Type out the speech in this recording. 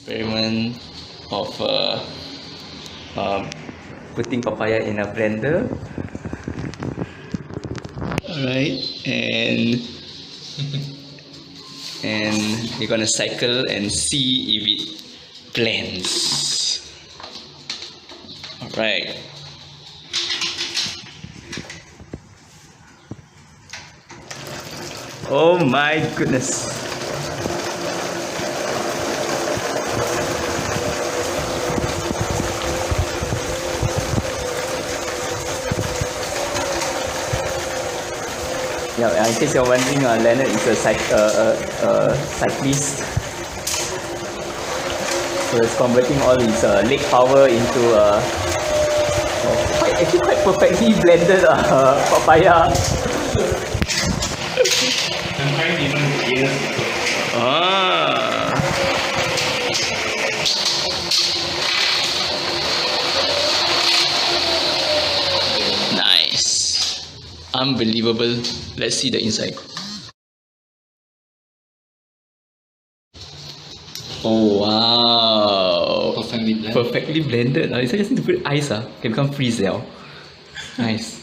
Experiment of putting papaya in a blender. Alright, and you're gonna cycle and see if it blends. Alright. Oh my goodness. Yeah, in case you're wondering, Leonard is a cyclist. So he's converting all his leg power into actually quite perfectly blended papaya. Sometimes even beginners. Nice. Unbelievable. Let's see the inside. Oh wow. Perfectly blended. Perfectly blended. So just need to put ice, can become freeze now. Nice.